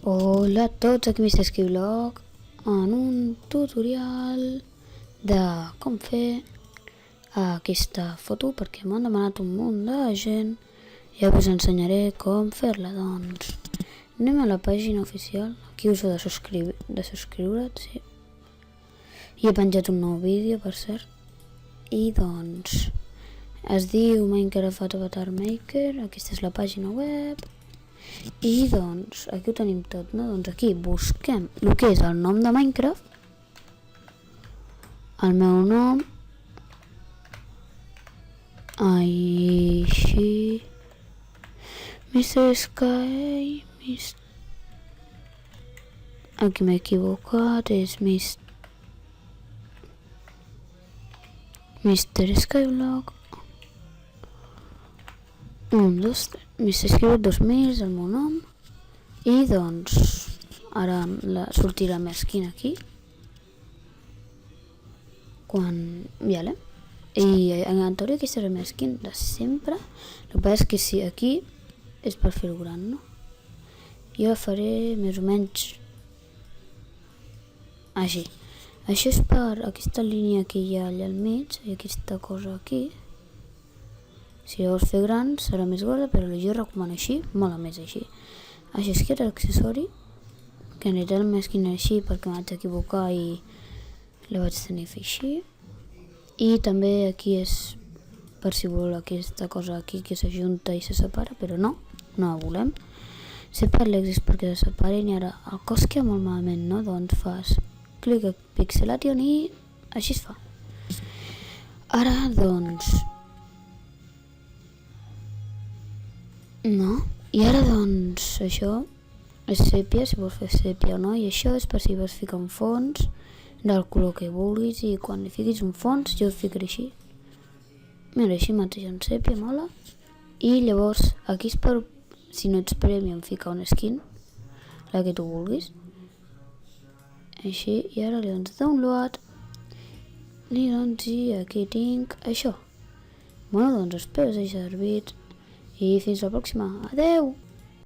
Hola a tots, aquí Mr. Skivlog en un tutorial de com fer aquesta foto perquè m'han demanat un munt de gent i us ensenyaré com fer-la. Doncs anem a la pàgina oficial, aquí us heu de subscriure, sí. I he penjat un nou vídeo, per cert, i doncs es diu Minecraft Avatar Maker, aquesta és la pàgina web. I doncs aquí ho tenim tot, no? Doncs aquí busquem el que és el nom de Minecraft, el meu nom, així, Mr. Sky, aquí m'he equivocat, és Mr. Skivlog, 1, 2, 3, Mr. Skivlog 2000 és el meu nom. I doncs ara sortirà la meva skin aquí i en teoria aquesta és la meva skin de sempre. El que passa és que si aquí és per fer-ho gran, no? Jo faré més o menys així. Això és per aquesta línia que hi ha allà al mig i aquesta cosa aquí. Si la vols fer gran serà més gorda, però jo recomano així, mola més així. Això és que era l'accessori, que en realitat la skin era així perquè m'haig d'equivocar i la vaig tenir a fer així. I també aquí és per si voleu aquesta cosa aquí que s'ajunta i se separa, però no la volem. Si per l'exis perquè se separin i ara el cos queda molt malament, no? Doncs fas clic a Pixelation i així es fa. Ara doncs i ara doncs això és sèpia, si vols fer sèpia o no, i això és per si vols ficar un fons del color que vulguis i quan li fiquis un fons jo el ficaré així. Mira, així mateix en sèpia mola. I llavors aquí és per si no ets premium ficar una skin, la que tu vulguis. Així, i ara li dones download i aquí tinc això. Bueno, doncs espero que us hagi servit i fins la pròxima. Adeu!